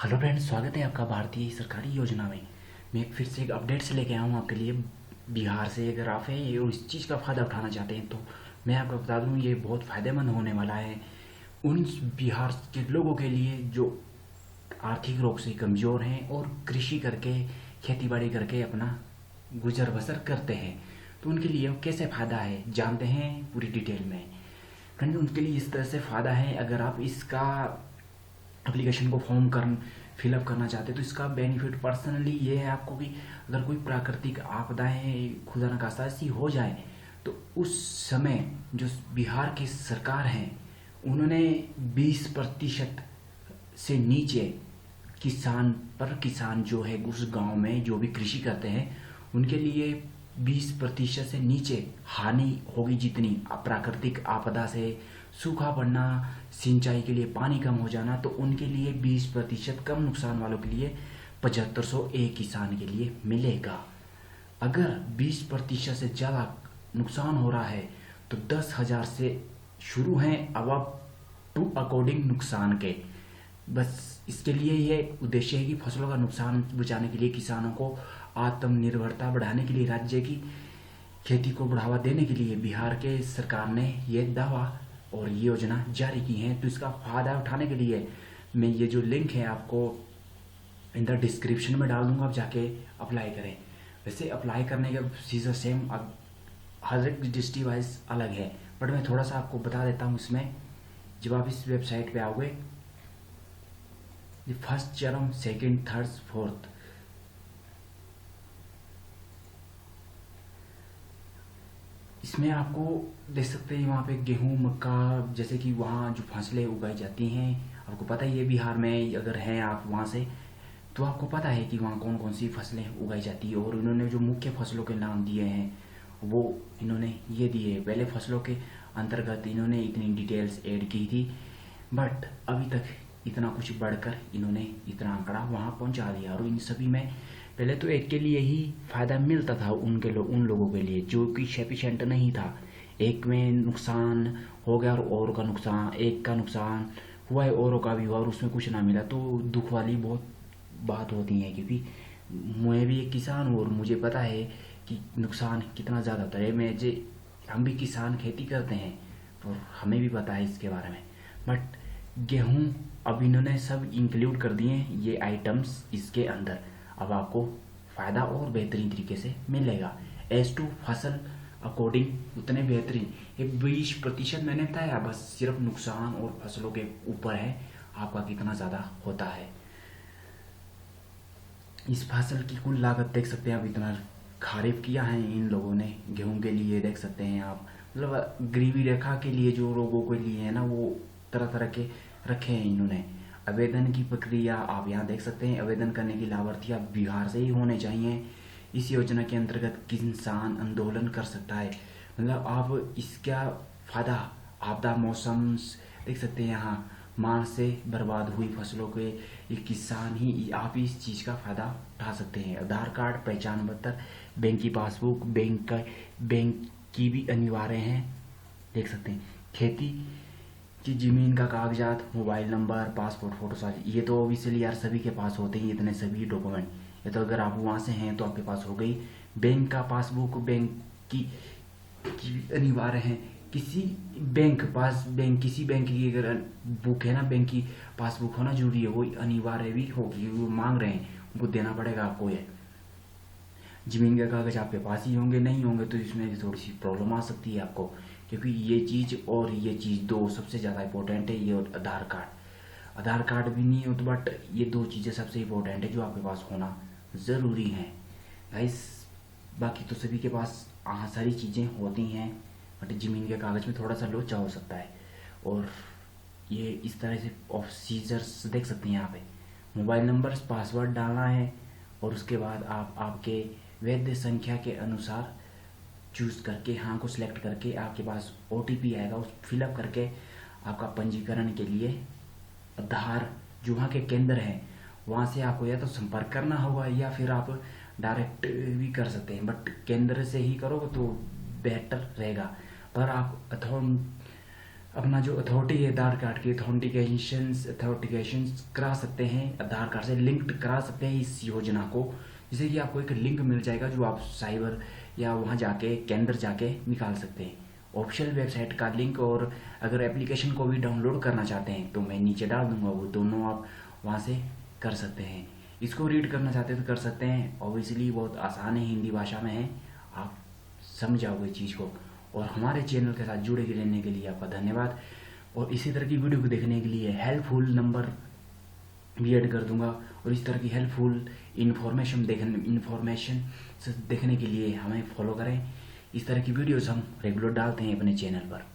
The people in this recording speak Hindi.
हेलो फ्रेंड्स, स्वागत है आपका भारतीय सरकारी योजना में। मैं फिर से एक अपडेट से लेके आया हूँ आपके लिए बिहार से। अगर आप हैं ये और इस चीज़ का फ़ायदा उठाना चाहते हैं तो मैं आपको बता दूँ ये बहुत फ़ायदेमंद होने वाला है उन बिहार के लोगों के लिए जो आर्थिक रूप से कमज़ोर हैं और कृषि करके खेती बाड़ी करके अपना गुजर बसर करते हैं। तो उनके लिए कैसे फ़ायदा है जानते हैं पूरी डिटेल में। फ्रेंड, उनके लिए इस तरह से फ़ायदा है, अगर आप इसका एप्लीकेशन को फॉर्म कर फिलअप करना चाहते हैं तो इसका बेनिफिट पर्सनली ये है आपको कि अगर कोई प्राकृतिक आपदाएं खुदा न खास्ता ऐसी हो जाए तो उस समय जो बिहार की सरकार है उन्होंने 20% से नीचे किसान जो है उस गांव में जो भी कृषि करते हैं उनके लिए 20% से नीचे हानि होगी। जितनी प्राकृतिक आपदा से सूखा पड़ना, सिंचाई के लिए पानी कम हो जाना, तो उनके लिए 20% कम नुकसान वालों के लिए 7500 एक किसान के लिए मिलेगा। अगर 20% से ज़्यादा नुकसान हो रहा है तो 10,000 से शुरू हैं अब आप टू अकॉर्डिंग नुकसान के। बस इसके लिए यह उद्देश्य है कि फसलों का नुकसान बचाने के लिए, किसानों को आत्मनिर्भरता बढ़ाने के लिए, राज्य की खेती को बढ़ावा देने के लिए बिहार के सरकार ने ये दावा और ये योजना जारी की है। तो इसका फायदा उठाने के लिए मैं ये जो लिंक है आपको इन द डिस्क्रिप्शन में डाल दूंगा, आप जाके अप्लाई करें। वैसे अप्लाई करने का प्रोसीजर सेम हर एक डिस्ट्रिक्ट वाइज अलग है, बट मैं थोड़ा सा आपको बता देता हूँ। इसमें जब आप इस वेबसाइट पे आओगे, फर्स्ट चरम, सेकंड, थर्ड, फोर्थ, इसमें आपको देख सकते हैं वहाँ पे गेहूँ, मक्का जैसे कि वहाँ जो फसलें उगाई जाती हैं, आपको पता ही है बिहार में अगर हैं आप वहाँ से तो आपको पता है कि वहाँ कौन कौन सी फसलें उगाई जाती है। और इन्होंने जो मुख्य फसलों के नाम दिए हैं वो इन्होंने ये दिए। पहले फसलों के अंतर्गत इन्होंने इतनी डिटेल्स ऐड की थी, बट अभी तक इतना कुछ बढ़कर इन्होंने इतना आंकड़ा वहाँ पहुँचा दिया। और इन सभी में पहले तो एक के लिए ही फ़ायदा मिलता था उन लोगों के लिए जो कि सफिशेंट नहीं था। एक में नुकसान हो गया और का नुकसान, एक का नुकसान हुआ है औरों का भी हुआ और उसमें कुछ ना मिला, तो दुख वाली बहुत बात होती है। क्योंकि मैं भी एक किसान हूँ और मुझे पता है कि नुकसान कितना ज़्यादा होता है। हम भी किसान खेती करते हैं और हमें भी पता है इसके बारे में। बट गेहूँ अब इन्होंने सब इंक्लूड कर दिए हैं ये आइटम्स इसके अंदर। अब आपको फ़ायदा और बेहतरीन तरीके से मिलेगा। एज टू फसल अकॉर्डिंग उतने बेहतरीन, ये 20% मैंने बताया बस सिर्फ नुकसान और फसलों के ऊपर है आपका कितना ज़्यादा होता है। इस फसल की कुल लागत देख सकते हैं आप, इतना खारिफ किया है इन लोगों ने गेहूं के लिए। देख सकते हैं आप, मतलब गरीबी रेखा के लिए जो लोगों के लिए है ना, वो तरह तरह के रखे हैं इन्होंने। आवेदन की प्रक्रिया आप यहाँ देख सकते हैं। आवेदन करने की लाभार्थी आप बिहार से ही होने चाहिए। इस योजना के अंतर्गत किसान आंदोलन कर सकता है, मतलब आप इसका फायदा आपदा मौसम देख सकते हैं यहाँ, मार से बर्बाद हुई फसलों के ये किसान ही आप इस चीज़ का फ़ायदा उठा सकते हैं। आधार कार्ड, पहचान पत्र, बैंक की पासबुक, बैंक की भी अनिवार्य है। देख सकते हैं खेती की ज़मीन का कागजात, mobile number, passport photo size, ये तो ऑब्वियसली यार सभी के पास होते हैं इतने सभी डॉक्यूमेंट। ये तो अगर आप वहाँ से हैं तो आपके पास हो गई। बैंक का पासबुक, की अनिवार्य है। किसी बैंक की अगर बुक है ना, बैंक की पासबुक होना जरूरी है, वो अनिवार्य भी होगी। वो मांग रहे हैं, उनको देना पड़ेगा आपको। ये जमीन के कागज आपके पास ही होंगे, नहीं होंगे तो इसमें थोड़ी सी प्रॉब्लम आ सकती है आपको। क्योंकि ये चीज़ और ये चीज़ दो सबसे ज़्यादा इंपॉर्टेंट है, ये और आधार कार्ड भी नहीं हो तो, बट ये दो चीज़ें सबसे इंपॉर्टेंट है जो आपके पास होना ज़रूरी है गाइस। बाकी तो सभी के पास सारी चीज़ें होती हैं, बट ज़मीन के कागज़ में थोड़ा सा लोचा हो सकता है। और ये इस तरह से प्रोसीजर्स देख सकते हैं यहाँ पे। मोबाइल नंबर, पासवर्ड डालना है और उसके बाद आप आपके वैध संख्या के अनुसार चूज़ करके हाँ को सिलेक्ट करके आपके पास OTP आएगा, उस फिलअप करके आपका पंजीकरण के लिए आधार जो वहाँ के केंद्र हैं वहाँ से आपको या तो संपर्क करना होगा या फिर आप डायरेक्ट भी कर सकते हैं, बट केंद्र से ही करोगे तो बेहतर रहेगा। पर आप अपना जो अथॉरिटी है आधार कार्ड की अथॉरिटिकेशन करा सकते हैं, आधार कार्ड से लिंक्ड करा सकते हैं इस योजना को। जैसे कि आपको एक लिंक मिल जाएगा जो आप साइबर या वहाँ जाके केंद्र जाके निकाल सकते हैं ऑफिशियल वेबसाइट का लिंक। और अगर एप्लीकेशन को भी डाउनलोड करना चाहते हैं तो मैं नीचे डाल दूंगा, वो दोनों आप वहाँ से कर सकते हैं। इसको रीड करना चाहते हैं तो कर सकते हैं। ऑब्वियसली बहुत आसान है, हिंदी भाषा में है, आप समझ जाओगे चीज़ को। और हमारे चैनल के साथ जुड़े रहने के लिए आपका धन्यवाद। और इसी तरह की वीडियो को देखने के लिए हेल्पफुल नंबर भी ऐड कर दूंगा। और इस तरह की हेल्पफुल इन्फॉर्मेशन देखने के लिए हमें फॉलो करें। इस तरह की वीडियोस हम रेगुलर डालते हैं अपने चैनल पर।